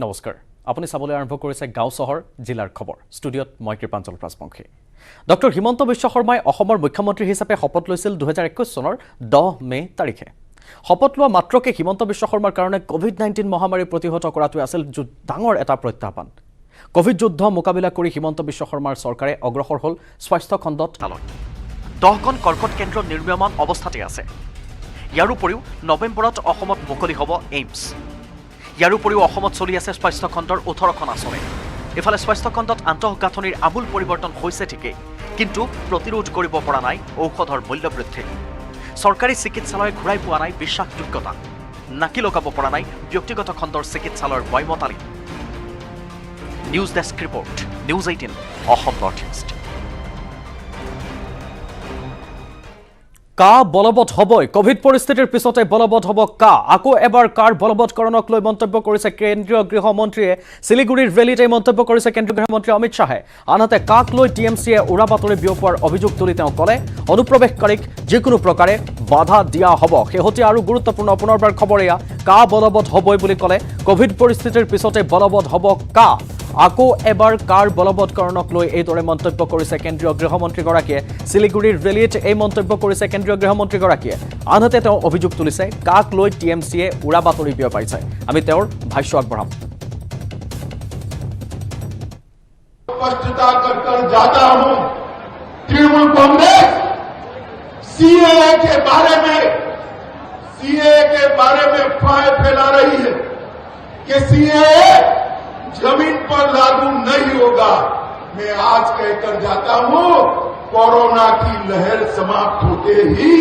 নমস্কাৰ আপুনি চাবলৈ আৰম্ভ কৰিছে গাঁও চহৰ জিলাৰ খবৰ ষ্টুডিঅ'ত মই কৃপাঞ্চল ৰাজবংশী ডক্টৰ হিমন্ত বিশ্ব শৰ্মাই অসমৰ মুখ্যমন্ত্ৰী হিচাপে শপত লৈছিল 2021 চনৰ 10 মে তাৰিখে শপত লোৱা মাত্ৰকে হিমন্ত বিশ্ব শৰ্মাৰ কাৰণে কোভিড-19 মহামাৰী প্ৰতিহত কৰাটো আছিল ডাঙৰ এটা প্ৰত্যাহ্বান কোভিড যুদ্ধ মোকাবিলা কৰি হিমন্ত বিশ্ব শৰ্মাৰ চৰকাৰে অগ্ৰসৰ হ'ল স্বাস্থ্য খণ্ডত 10খন কৰ্কট কেন্দ্ৰ নিৰ্মাণ অৱস্থাতে আছে ইয়াৰ উপৰিও নৱেম্বৰত অসমত মুকলি হ'ব এইমছ ইয়াৰ উপৰিও অসমত চলি আছে স্বাস্থ্য খণ্ডৰ 18খন আঁচনি এফালে স্বাস্থ্য খণ্ডত আন্তঃগাঁথনিৰ আমূল পৰিৱৰ্তন হৈছে ঠিকেই কিন্তু প্ৰতিৰোধ কৰিব পৰা নাই ঔষধৰ মূল্য বৃদ্ধি চৰকাৰী চিকিৎসালয় ঘূৰাই পোৱা নাই বিশ্বাসযোগ্যতা নাকি লগাব পৰা নাই ব্যক্তিগত খণ্ডৰ চিকিৎসালয়ৰ বৈমতালি news desk report news 18 Assam North East কা বলবৎ হবই কোভিড পৰিস্থিতিৰ পিছতে বলবৎ হ'ব কা আকৌ এবাৰ কাৰ বলবৎকৰণক লৈ মন্তব্য কৰিছে কেন্দ্ৰীয় গৃহমন্ত্ৰীয়ে শিলিগুৰিৰ ৰেলীত এই মন্তব্য কৰিছে কেন্দ্ৰীয় গৃহমন্ত্ৰী অমিত শাহে আনহাতে কাক লৈ টিএমচিয়ে উৰা বাতৰি বিয়পোৱাৰ অভিযোগ তুলি তেওঁ ক'লে অনুপ্ৰৱেশকাৰীক যিকোনো প্ৰকাৰে বাধা দিয়া হ'ব শেহতীয়া আৰু গুৰুত্বপূৰ্ণ পুনৰবাৰ খবৰ এয়া কা বলবৎ হবই বুলি ক'লে কোভিড পৰিস্থিতিৰ পিছতে বলবৎ হ'ব কা আকৌ এবাৰ কাৰ বলবৎকৰণক লৈ এইদৰে মন্তব্য কৰিছে কেন্দ্ৰীয় গৃহমন্ত্ৰীগৰাকীয়ে শিলিগুৰিৰ ৰেলীত এই মন্তব্য কৰিছে কেন্দ্ৰীয় গৃহমন্ত্ৰীগৰাকীয়ে আনহাতে তেওঁ অভিযোগ তুলিছে কাক লৈ টিএমচিয়ে উৰা বাতৰি বিয়পাইছে আমি তেওঁৰ ভাষ্য আগবঢ়াম स्पष्टता कर जाता हूं तृणमूल कांग्रेस सीएए के बारे में फाय फैला रही है कि सीएए जमीन पर लागू नहीं होगा मैं आज कहकर जाता हूं कोरोना की लहर समाप्त होते ही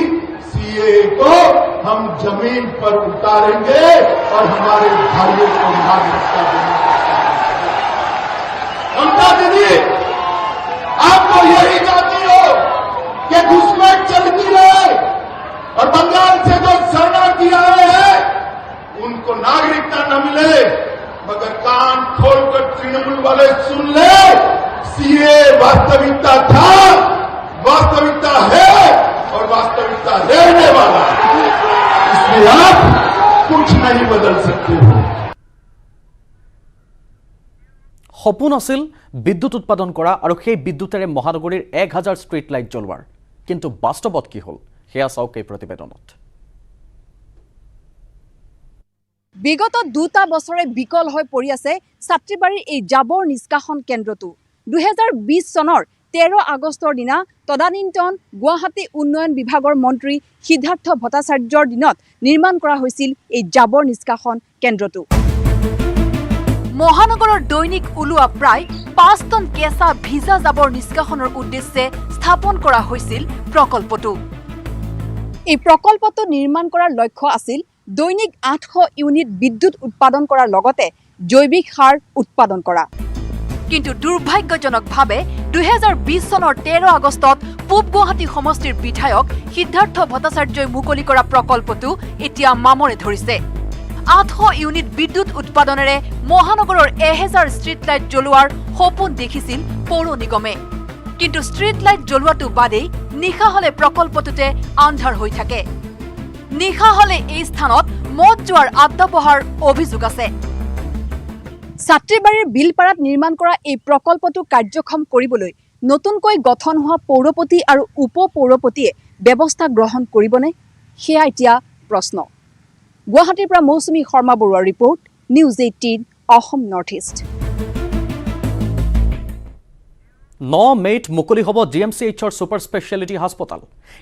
सीएए को हम जमीन पर उतारेंगे और हमारे भाइयों को नागरिकता देंगे ममता दीदी आप तो यही चाहती हो कि घुसपैठ चलती रहे और बंगाल से जो शरणार्थी आए हैं उनको नागरिकता न मिले मगर कान खोलकर तृणमूल वाले सुन ले सीए वास्तविकता था वास्तविकता है और वास्तविकता रहने वाला इसलिए आप कुछ नहीं बदल सकते हो সপোন আছিল বিদ্যুৎ উৎপাদন কৰা আৰু সেই বিদ্যুতেৰে মহানগৰীৰ 1000 ষ্ট্ৰীট লাইট জ্বলোৱাৰ কিন্তু বাস্তৱত কি হ'ল হেয়া চাওক এই প্ৰতিবেদনত বিগত দুটা বছৰে বিকল হৈ পৰি আছে ছাত্ৰীবাৰীৰ এই জাবৰ নিষ্কাশন কেন্দ্ৰটো 2020 চনৰ 13 আগষ্টৰ দিনা তদানীন্তন গুৱাহাটী উন্নয়ন বিভাগৰ মন্ত্ৰী সিদ্ধাৰ্থ ভট্টাচাৰ্যৰ দিনত নিৰ্মাণ কৰা হৈছিল এই জাবৰ নিষ্কাশন কেন্দ্ৰটো মহানগৰৰ দৈনিক ওলোৱা প্ৰায় 5 টন কেঁচা ভিজা জাবৰ নিষ্কাশনৰ উদ্দেশ্যে স্থাপন কৰা হৈছিল প্ৰকল্পটো এই প্ৰকল্পটো নিৰ্মাণ কৰাৰ লক্ষ্য আছিল দৈনিক 800 ইউনিট বিদ্যুৎ উৎপাদন কৰাৰ লগতে জৈৱিক সাৰ উৎপাদন কৰা কিন্তু দুৰ্ভাগ্যজনকভাৱে 2020 চনৰ 13 আগষ্টত পূব গুৱাহাটী সমষ্টিৰ বিধায়ক সিদ্ধাৰ্থ ভট্টাচাৰ্যই মুকলি কৰা প্ৰকল্পটো এতিয়া মামৰে ধৰিছে 800 ইউনিট বিদ্যুৎ উৎপাদনেৰে মহানগৰৰ 1000 ষ্ট্ৰীট লাইট জ্বলোৱাৰ সপোন দেখিছিল পৌৰ নিগমে কিন্তু ষ্ট্ৰীট লাইট জ্বলোৱাটো বাদেই নিশা হলে প্ৰকল্পটোতে আন্ধাৰ হৈ থাকে নিশা হলে এই স্থানত মদ জোৱাৰ আড্ডা বহাৰ অভিযোগ আছে ছাত্ৰীবাৰীৰ বিলপাৰাত নিৰ্মাণ কৰা এই প্ৰকল্পটো কাৰ্যক্ষম কৰিবলৈ নতুনকৈ গঠন হোৱা পৌৰপতি আৰু উপ পৌৰপতিয়ে ব্যৱস্থা গ্ৰহণ কৰিবনে সেয়া এতিয়া প্ৰশ্ন গুৱাহাটীৰ পৰা মৌচুমী শৰ্মা বৰুৱাৰ report news 18 Assam North east 9 মেত মুকলি হ'ব জিএমচিএইচৰ ছুপাৰ স্পেচিয়েলিটি হাস্পতাল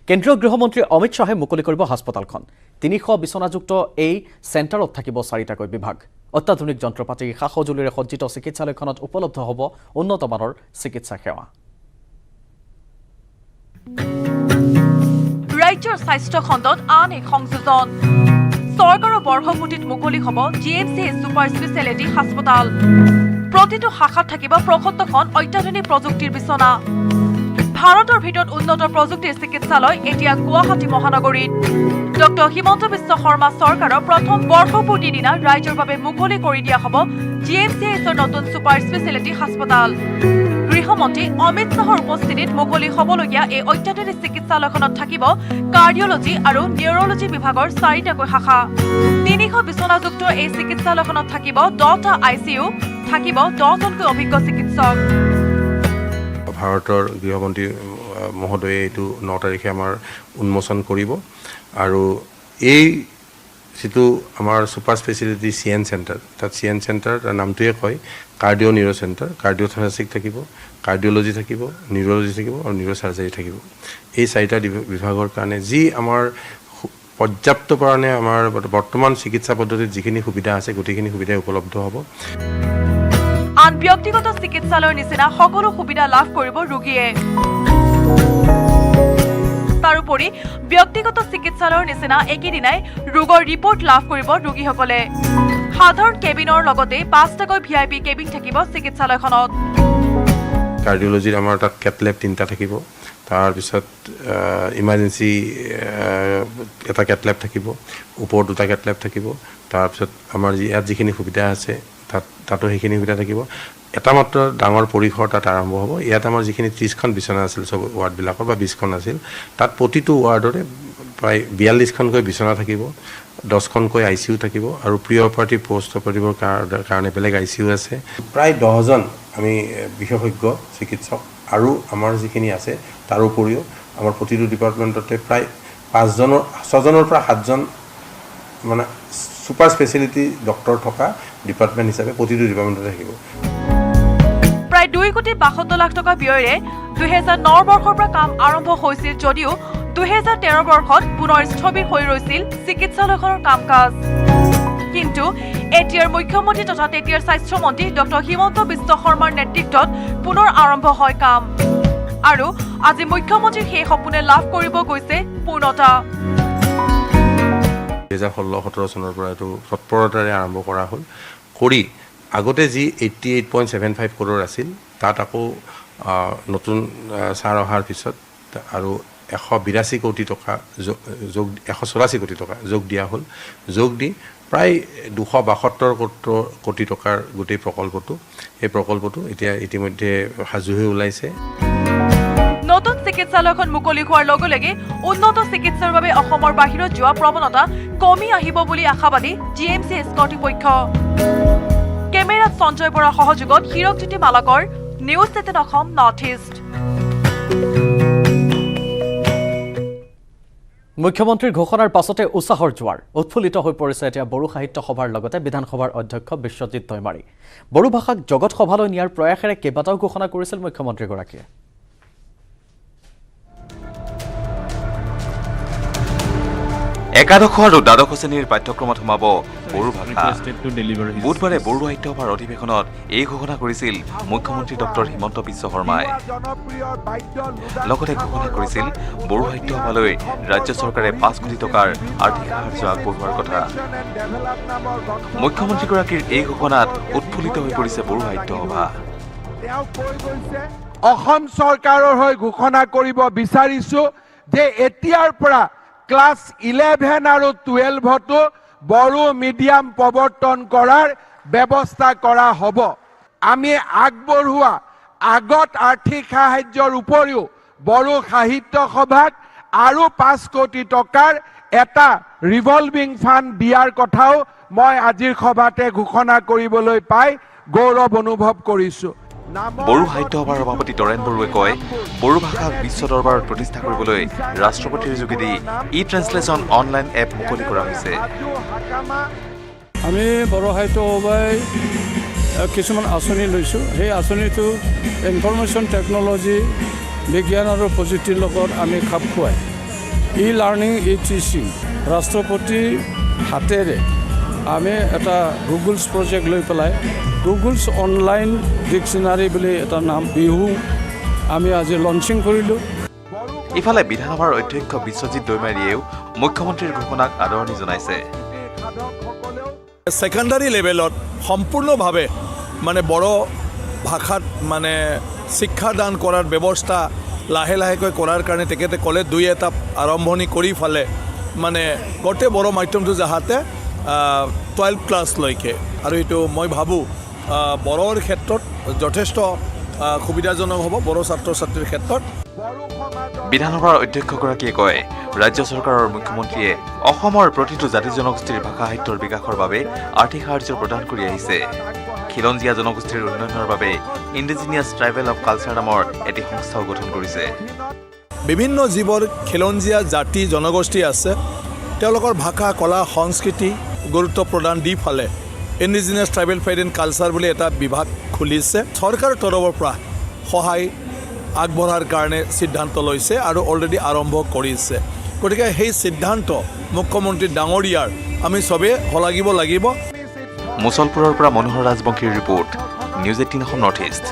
কেন্দ্ৰীয় গৃহমন্ত্ৰী অমিত শাহে মুকলি কৰিব হাস্পতালখন 300 বিছনাযুক্ত এই চেণ্টাৰত থাকিব 4টাকৈ বিভাগ অত্যাধুনিক যন্ত্ৰপাতি সা সঁজুলিৰে সজ্জিত চিকিৎসালয়খনত উপলব্ধ হ'ব উন্নতমানৰ চিকিৎসা সেৱা ৰাজ্যৰ স্বাস্থ্য খণ্ডত আন এক সংযোজন চৰকাৰৰ বৰ্ষপূৰ্তিত মুকলি হ'ব জিএমচিএইচ ছুপাৰ স্পেচিয়েলিটি হাস্পতাল প্ৰতিটো শাখাত থাকিব 75খন অত্যাধুনিক প্ৰযুক্তিৰ বিছনা ভাৰতৰ ভিতৰত উন্নত প্ৰযুক্তিৰ চিকিৎসালয় এতিয়া গুৱাহাটী মহানগৰীত ডক্টৰ হিমন্ত বিশ্ব শৰ্মা চৰকাৰৰ প্ৰথম বৰ্ষপূৰ্তিৰ দিনা ৰাজ্যৰ বাবে মুকলি কৰি দিয়া হ'ব জিএমচিএইচৰ নতুন ছুপাৰ স্পেচিয়েলিটি হাস্পতাল গৃহ গৃহমন্ত্ৰী অমিত শ্বাহৰ উপস্থিতিত মুকলি হ'বলগীয়া এই অত্যাধুনিক চিকিৎসালয়খনত থাকিব কাৰ্ডিঅলজি আৰু নিউৰলজি বিভাগৰ 4টাকৈ শাখা। 300 বিচনাযুক্ত এই চিকিৎসালয়খনত থাকিব 10টা ICU, থাকিব 10জনকৈ অভিজ্ঞ চিকিৎসক। ভাৰতৰ গৃহমন্ত্ৰী মহোদয়ে এইটো 9 তাৰিখে আমাৰ উন্মোচন কৰিব আৰু এই যিটো আমাৰ ছুপাৰ স্পেচিয়েলিটি CN চেণ্টাৰ, তাত CN চেণ্টাৰ তাৰ নামটোৱে কয় কাৰ্ডিঅ' নিউৰ' চেণ্টাৰ। কাৰ্ডিঅ'থৰেচিক থাকিব, কাৰ্ডিঅ'লজি থাকিব, নিউৰলজি থাকিব আৰু নিউৰ' চাৰ্জাৰী থাকিব। এই 4টা বিভাগৰ কাৰণে যি আমাৰ পৰ্যাপ্ত পৰিমাণে আমাৰ বৰ্তমান চিকিৎসা পদ্ধতিত যিখিনি সুবিধা আছে গোটেইখিনি সুবিধা উপলব্ধ হ'ব। আন ব্যক্তিগত চিকিৎসালয়ৰ নিচিনা সকলো সুবিধা লাভ কৰিব ৰোগীয়ে। তাৰোপৰি ব্যক্তিগত চিকিৎসালয়ৰ নিচিনা একেদিনাই ৰোগৰ ৰিপৰ্ট লাভ কৰিব ৰোগীসকলে। সাধাৰণ কেবিনৰ লগতে 5টাকৈ VIP কেবিন থাকিব চিকিৎসালয়খনত। কাৰ্ডিঅ'লজিৰ আমাৰ তাত কেটলেব 3টা থাকিব, তাৰপিছত ইমাৰ্জেঞ্চি এটা কেটলেব থাকিব, ওপৰত 2টা কেটলেব থাকিব, তাৰপিছত আমাৰ ইয়াত যিখিনি সুবিধা আছে তাতো সেইখিনি সুবিধা থাকিব। এটা মাত্ৰ ডাঙৰ পৰিসৰ তাত আৰম্ভ হ'ব। ইয়াত আমাৰ যিখিনি 30খন বিচনা আছিল চব ৱাৰ্ডবিলাকৰ বা 20খন আছিল, তাত প্ৰতিটো ৱাৰ্ডৰে প্ৰায় 42খনকৈ বিচনা থাকিব, 10খনকৈ ICU থাকিব আৰু প্ৰি অপাৰেটিভ পষ্ট অপাৰেটিভৰ কাৰণে বেলেগ ICU আছে। প্ৰায় 10জন আমি বিশেষজ্ঞ চিকিৎসক আৰু আমাৰ যিখিনি আছে তাৰ উপৰিও আমাৰ প্ৰতিটো ডিপাৰ্টমেণ্টতে প্ৰায় 6জনৰ পৰা 7জন মানে ছুপাৰ স্পেচিয়েলিটি ডক্টৰ থকা ডিপাৰ্টমেণ্ট হিচাপে প্ৰতিটো ডিপাৰ্টমেণ্টতে থাকিব। প্ৰায় 2,72 লাখ টকা ব্যয়েৰে 2009 বৰ্ষৰ পৰা কাম আৰম্ভ হৈছিল যদিও 2013 বৰ্ষত পুনৰ স্থবিৰ হৈ ৰৈছিল চিকিৎসালয়খনৰ কাম কাজ। কিন্তু এতিয়াৰ মুখ্যমন্ত্ৰী তথা তেতিয়াৰ স্বাস্থ্যমন্ত্ৰী ডক্টৰ হিমন্ত বিশ্ব শৰ্মাৰ নেতৃত্বত পুনৰ আৰম্ভ হয় কাম আৰু আজি মুখ্যমন্ত্ৰীৰ সেই সপোনে লাভ কৰিব গৈছে পূৰ্ণতা। 2016-17 চনৰ পৰা এইটো তৎপৰতাৰে আৰম্ভ কৰা হ'ল। কৰি আগতে যি 88.75 কৰোৰ আছিল তাত আকৌ নতুন ছাৰ অহাৰ পিছত আৰু 182 কোটি টকা 184 কোটি টকা যোগ দিয়া হ'ল। যোগ দি প্ৰায় 272 কোটি টকাৰ গোটেই প্ৰকল্পটো, এই প্ৰকল্পটো এতিয়া ইতিমধ্যে সাজু হৈ ওলাইছে। নতুন চিকিৎসালয়খন মুকলি হোৱাৰ লগে লগে উন্নত চিকিৎসাৰ বাবে অসমৰ বাহিৰত যোৱা প্ৰৱণতা কমি আহিব বুলি আশাবাদী GMCH কৰ্তৃপক্ষ। কেমেৰাত সঞ্জয় বৰাৰ সহযোগত Hirakjyoti Malakar, news 18 Assam North east. মুখ্যমন্ত্ৰীৰ ঘোষণাৰ পাছতে উৎসাহৰ জোৱাৰ উৎফুল্লিত হৈ পৰিছে এতিয়া বড়ো সাহিত্য সভাৰ লগতে বিধানসভাৰ অধ্যক্ষ বিশ্বজিৎ দৈমাৰী। বড়ো ভাষাক জগত সভালৈ নিয়াৰ প্ৰয়াসেৰে কেইবাটাও ঘোষণা কৰিছিল মুখ্যমন্ত্ৰীগৰাকীয়ে। একাদশ আৰু দ্বাদশ শ্ৰেণীৰ পাঠ্যক্ৰমত সোমাব বড়ো ভাষা। বুধবাৰে বড়ো সাহিত্য সভাৰ অধিৱেশনত এই ঘোষণা কৰিছিল মুখ্যমন্ত্ৰী ডক্টৰ হিমন্ত বিশ্ব শৰ্মাই। লগতে ঘোষণা কৰিছিল বড়ো সাহিত্য সভালৈ ৰাজ্য চৰকাৰে 5 কোটি টকাৰ আৰ্থিক সাহায্য আগবঢ়োৱাৰ কথা। মুখ্যমন্ত্ৰীগৰাকীৰ এই ঘোষণাত উৎফুল্লিত হৈ পৰিছে বড়ো সাহিত্য সভা। অসম চৰকাৰৰ হৈ ঘোষণা কৰিব বিচাৰিছো যে এতিয়াৰ পৰা ক্লাছ 11 আৰু 12তো বড়ো মিডিয়াম প্ৰৱৰ্তন কৰাৰ ব্যৱস্থা কৰা হ'ব। আমি আগবঢ়োৱা আগত আৰ্থিক সাহায্যৰ উপৰিও বড়ো সাহিত্য সভাক আৰু 5 কোটি টকাৰ এটা ৰিভলভিং ফাণ্ড দিয়াৰ কথাও মই আজিৰ সভাতে ঘোষণা কৰিবলৈ পাই গৌৰৱ অনুভৱ কৰিছো। বড়ো সাহিত্য সভাৰ সভাপতি তৰেণ বড়োৱে কয়, বড়ো ভাষাক বিশ্ব দৰবাৰত প্ৰতিষ্ঠা কৰিবলৈ ৰাষ্ট্ৰপতিৰ যোগেদি ট্ৰান্সলেশ্যন অনলাইন এপ মুকলি কৰা হৈছে। আমি বড়ো সাহিত্য সভাই কিছুমান আঁচনি লৈছোঁ। সেই আঁচনিটো ইনফৰমেশ্যন টেকন'লজি, বিজ্ঞান আৰু প্ৰযুক্তিৰ লগত আমি খাপ খুৱাই লাৰ্ণিং টিচিং ৰাষ্ট্ৰপতিৰ হাতেৰে আমি এটা গুগলছ প্ৰজেক্ট লৈ পেলাই গুগলছ অনলাইন ডিকশ্যনাৰী বুলি এটা নাম বিহু আমি আজি লঞ্চিং কৰিলোঁ। ইফালে বিধানসভাৰ অধ্যক্ষ বিশ্বজিৎ দৈমাৰীয়েও মুখ্যমন্ত্ৰীৰ ঘোষণাক আদৰণি জনাইছে। ছেকেণ্ডাৰী লেভেলত সম্পূৰ্ণভাৱে মানে বড়ো ভাষাত মানে শিক্ষাদান কৰাৰ ব্যৱস্থা লাহে লাহেকৈ কৰাৰ কাৰণে তেখেতে ক'লে 2 এটা আৰম্ভণি কৰি ফালে মানে গোটেই বড়ো মাধ্যমটো যাহাতে 12 ক্লাছলৈকে, আৰু এইটো মই ভাবোঁ বড়োৰ ক্ষেত্ৰত যথেষ্ট সুবিধাজনক হ'ব বড়ো ছাত্ৰ ছাত্ৰীৰ ক্ষেত্ৰত। বিধানসভাৰ অধ্যক্ষগৰাকীয়ে কয়, ৰাজ্য চৰকাৰৰ মুখ্যমন্ত্ৰীয়ে অসমৰ প্ৰতিটো জাতি জনগোষ্ঠীৰ ভাষা সাহিত্যৰ বিকাশৰ বাবে আৰ্থিক সাহায্য প্ৰদান কৰি আহিছে। খিলঞ্জীয়া জনগোষ্ঠীৰ উন্নয়নৰ বাবে ইণ্ডিজিনিয়াছ ট্ৰাইবেল অৱ কালচাৰ নামৰ এটি সংস্থাও গঠন কৰিছে। বিভিন্ন যিবোৰ খিলঞ্জীয়া জাতি জনগোষ্ঠী আছে তেওঁলোকৰ ভাষা কলা সংস্কৃতি গুৰুত্ব প্ৰদান দি ফালে indigenous tribal faith and culture বুলি এটা বিভাগ খুলিছে। চৰকাৰৰ তৰফৰ পৰা সহায় আগবঢ়াৰ কাৰণে সিদ্ধান্ত লৈছে আৰু অলৰেডি আৰম্ভ কৰিছে। গতিকে সেই সিদ্ধান্ত মুখ্যমন্ত্ৰী ডাঙৰীয়াৰ আমি চবেই শলাগিব লাগিব। মুছলপুৰৰ পৰা মনোহৰ ৰাজবংশীৰ report, news 18 Assam North East.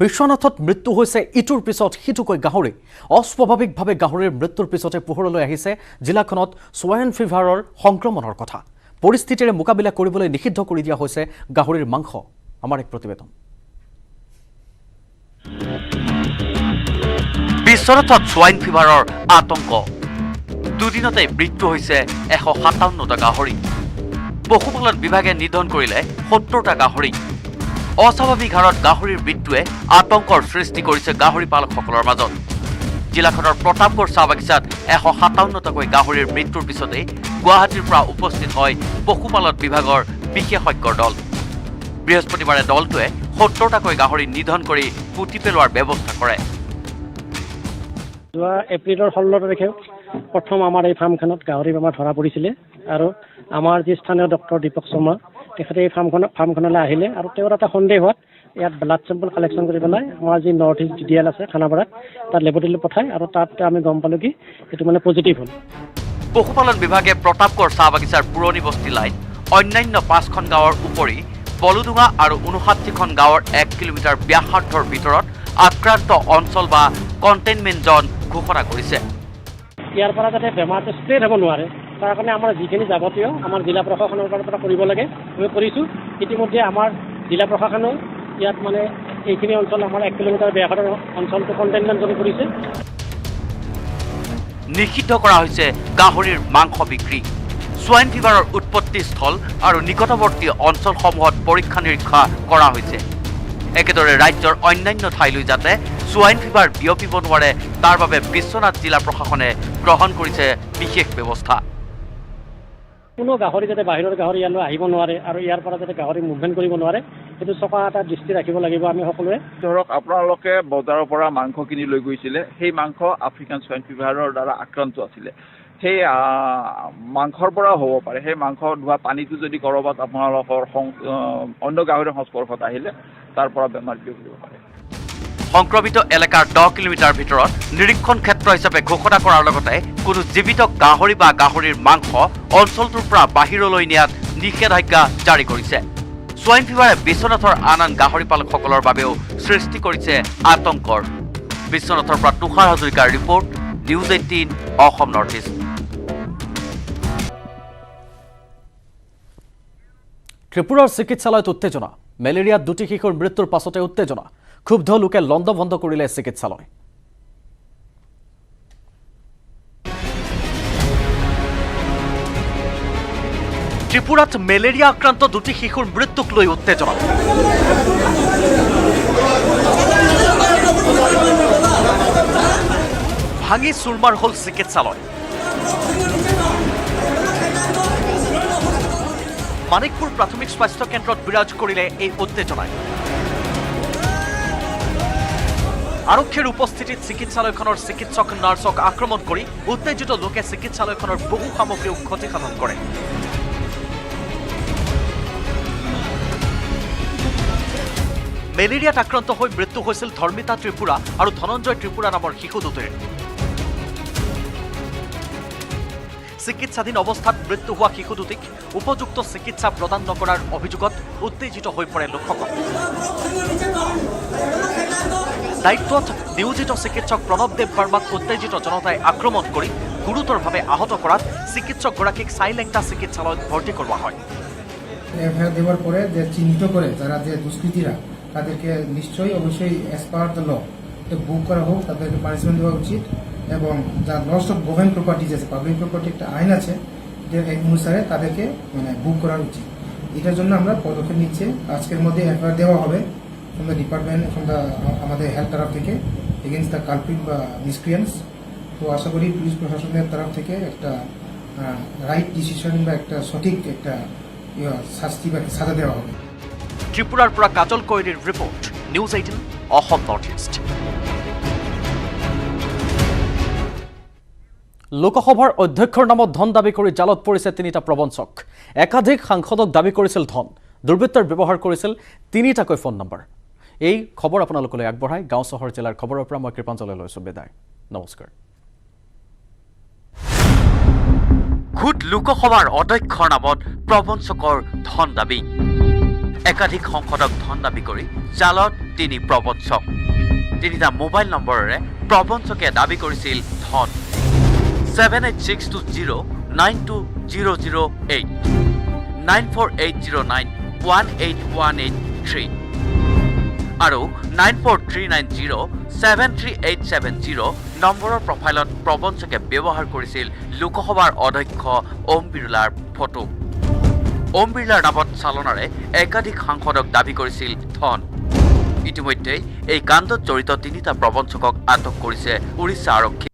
বিশ্বনাথত মৃত্যু হৈছে ইটোৰ পিছত সিটোকৈ গাহৰি। অস্বাভাৱিকভাৱে গাহৰিৰ মৃত্যুৰ পিছতে পোহৰলৈ আহিছে জিলাখনত সোৱাইন ফিভাৰৰ সংক্ৰমণৰ কথা। পৰিস্থিতিৰে মোকাবিলা কৰিবলৈ নিষিদ্ধ কৰি দিয়া হৈছে গাহৰিৰ মাংস। আমাৰ এক প্ৰতিবেদন। বিশ্বনাথত সোৱাইন ফিভাৰৰ আতংক। দুদিনতে মৃত্যু হৈছে 157টা গাহৰি। পশুপালন বিভাগে নিধন কৰিলে 70টা গাহৰি। অস্বাভাৱিক হাৰত গাহৰিৰ মৃত্যুৱে আতংকৰ সৃষ্টি কৰিছে গাহৰি পালকসকলৰ মাজত। জিলাখনৰ প্ৰতাপগড় চাহ বাগিচাত 157টাকৈ গাহৰিৰ মৃত্যুৰ পিছতেই গুৱাহাটীৰ পৰা উপস্থিত হয় পশুপালন বিভাগৰ বিশেষজ্ঞৰ দল। বৃহস্পতিবাৰে দলটোৱে 70টাকৈ গাহৰি নিধন কৰি পুতি পেলোৱাৰ ব্যৱস্থা কৰে। যোৱা এপ্ৰিলৰ 16 তাৰিখে প্ৰথম আমাৰ এই ফাৰ্মখনত গাহৰি বেমাৰ ধৰা পৰিছিলে আৰু আমাৰ যি স্থানীয় ডক্টৰ দীপক শৰ্মা তেখেতে এই ফাৰ্মখনলৈ আহিলে আৰু তেওঁৰ এটা সন্দেহ হোৱাত ইয়াত ব্লাড চেম্পল কালেকশ্যন কৰি পেলাই আমাৰ যি নৰ্থ ইষ্ট DDL আছে খানাপাৰাত তাত লেবৰেটৰীলৈ পঠায় আৰু তাত আমি গম পালোঁ কি এইটো মানে পজিটিভ হ'ল। পশুপালন বিভাগে প্ৰতাপগড় চাহ বাগিচাৰ পুৰণি বস্তি লাইন অন্যান্য 5খন গাঁৱৰ উপৰি বলুডুঙা আৰু 59খন গাঁৱৰ 1 কিলোমিটাৰ ব্যাসাৰ্ধৰ ভিতৰত আক্ৰান্ত অঞ্চল বা কণ্টেইনমেণ্ট জন ঘোষণা কৰিছে। ইয়াৰ পৰা যাতে বেমাৰটো স্প্ৰেড হ'ব নোৱাৰে তাৰ কাৰণে আমাৰ যিখিনি যাৱতীয় আমাৰ জিলা প্ৰশাসনৰ পৰা কৰিব লাগে আমি কৰিছোঁ। ইতিমধ্যে আমাৰ জিলা প্ৰশাসনেও ইয়াত মানে এইখিনি অঞ্চল আমাৰ 1 কিলোমিটাৰ ব্যাসাৰ্ধৰ অঞ্চলটো কণ্টেইনমেণ্ট জোন কৰিছে। নিষিদ্ধ কৰা হৈছে গাহৰিৰ মাংস বিক্ৰী। সোৱাইন ফিভাৰৰ উৎপত্তি স্থল আৰু নিকটৱৰ্তী অঞ্চলসমূহত পৰীক্ষা নিৰীক্ষা কৰা হৈছে। একেদৰে ৰাজ্যৰ অন্যান্য ঠাইলৈ যাতে সোৱাইন ফিভাৰ বিয়পিব নোৱাৰে তাৰ বাবে বিশ্বনাথ জিলা প্ৰশাসনে গ্ৰহণ কৰিছে বিশেষ ব্যৱস্থা। কোনো গাহৰি যাতে বাহিৰৰ গাহৰি ইয়ালৈ আহিব নোৱাৰে আৰু ইয়াৰ পৰা যাতে গাহৰি মুভমেণ্ট কৰিব নোৱাৰে সেইটো চকা এটা দৃষ্টি ৰাখিব লাগিব আমি সকলোৱে। ধৰক আপোনালোকে বজাৰৰ পৰা মাংস কিনি লৈ গৈছিলে, সেই মাংস আফ্ৰিকান সোৱাইন ফিভাৰৰ দ্বাৰা আক্ৰান্ত আছিলে। সেই মাংসৰ পৰা হ'ব পাৰে, সেই মাংস ধোৱা পানীটো যদি ক'ৰবাত আপোনালোকৰ অন্য গাহৰিৰ সংস্পৰ্শত আহিলে তাৰ পৰা বেমাৰ বিয়পিব পাৰে। সংক্ৰমিত এলেকাৰ 10 কিলোমিটাৰ ভিতৰত নিৰীক্ষণ ক্ষেত্ৰ হিচাপে ঘোষণা কৰাৰ লগতে কোনো জীৱিত গাহৰি বা গাহৰিৰ মাংস অঞ্চলটোৰ পৰা বাহিৰলৈ নিয়াত নিষেধাজ্ঞা জাৰি কৰিছে। সোৱাইন ফিভাৰে বিশ্বনাথৰ আন গাহৰি পালকসকলৰ বাবেও সৃষ্টি কৰিছে আতংকৰ। বিশ্বনাথৰ পৰা তুষাৰ হাজৰিকাৰ report, news 18 Assam North east. ত্ৰিপুৰাৰ চিকিৎসালয়ত উত্তেজনা। মেলেৰিয়াত 2টি শিশুৰ মৃত্যুৰ পাছতে উত্তেজনা। ক্ষুব্ধ লোকে লণ্ডভণ্ড কৰিলে চিকিৎসালয়। ত্ৰিপুৰাত মেলেৰিয়া আক্ৰান্ত 2টি শিশুৰ মৃত্যুক লৈ উত্তেজনা। ভাঙি চুৰমাৰ হ'ল চিকিৎসালয়। মানিকপুৰ প্ৰাথমিক স্বাস্থ্য কেন্দ্ৰত বিৰাজ কৰিলে এই উত্তেজনাই। আৰক্ষীৰ উপস্থিতিত চিকিৎসালয়খনৰ চিকিৎসক নাৰ্ছক আক্ৰমণ কৰি উত্তেজিত লোকে চিকিৎসালয়খনৰ বহু সামগ্ৰীও ক্ষতিসাধন কৰে। মেলেৰিয়াত আক্ৰান্ত হৈ মৃত্যু হৈছিল ধৰ্মিতা ত্ৰিপুৰা আৰু ধনঞ্জয় ত্ৰিপুৰা নামৰ শিশু দুটিৰ। চিকিৎসাধীন অৱস্থাত মৃত্যু হোৱা শিশু দুটিক উপযুক্ত চিকিৎসা প্ৰদান নকৰাৰ অভিযোগত উত্তেজিত হৈ পৰে লোকসকল। দায়িত্বত নিয়োজিত চিকিৎসক প্ৰণৱদেৱ বাৰ্মাক উত্তেজিত জনতাই আক্ৰমণ কৰি গুৰুতৰভাৱে আহত কৰাত চিকিৎসকগৰাকীক চাইলেংটা চিকিৎসালয়ত ভৰ্তি কৰোৱা হয়। এফআইআর দেওয়ার পরে যে চিহ্নিত করে যারা যে দুষ্কৃতীরা তাদেরকে নিশ্চয়ই অবশ্যই as per the law book করা হোক, তাদেরকে পানিশমেন্ট দেওয়া উচিত এবং যা লস অফ গভর্নমেন্ট প্রপার্টিজ আছে, পাবলিক প্রপার্টি একটা আইন আছে, অনুসারে তাদেরকে মানে বুক করা উচিত। এটার জন্য আমরা পদক্ষেপ নিচ্ছে। আজকের মধ্যে এফআইআর দেওয়া হবে from the department, from the আমাদের হেলথ তরফ থেকে এগেনস্ট দ্য কালপ্রিট বা মিসক্রিয়েন্টস। তো আশা করি পুলিশ প্রশাসনের তরফ থেকে একটা রাইট ডিসিশন বা একটা সঠিক একটা শাস্তি বা সাজা দেওয়া হবে। ত্ৰিপুৰাৰ পৰা কাজল কৈৰীৰ report, news 18 Assam North East. লোকসভাৰ অধ্যক্ষৰ নামত ধন দাবী কৰি জালত পৰিছে 3টা প্ৰবঞ্চক। একাধিক সাংসদক দাবী কৰিছিল ধন, দুৰ্বৃত্তৰ ব্যৱহাৰ কৰিছিল 3টাকৈ ফোন নম্বৰ। এই খবৰ আপোনালোকলৈ আগবঢ়াই গাঁও চহৰ জিলাৰ খবৰৰ পৰা মই কৃপাঞ্জলে লৈছোঁ বিদায়। নমস্কাৰ। খুদ লোকসভাৰ অধ্যক্ষৰ নামত প্ৰবঞ্চকৰ ধন দাবী। একাধিক সংসদক ধন দাবী কৰি জালত 3 প্ৰবঞ্চক। 3টা মোবাইল নম্বৰেৰে প্ৰবঞ্চকে দাবী কৰিছিল ধন। 7862092008, 9480918183 আৰু 9439073870 নম্বৰৰ প্ৰফাইলত প্ৰবঞ্চকে ব্যৱহাৰ কৰিছিল লোকসভাৰ অধ্যক্ষ ওম বিৰলাৰ ফটো। ওম বিৰলাৰ নামত চালনাৰে একাধিক সাংসদক দাবী কৰিছিল ধন। ইতিমধ্যে এই কাণ্ডত জড়িত 3টা প্ৰবঞ্চকক আটক কৰিছে উৰিষ্যা আৰক্ষী।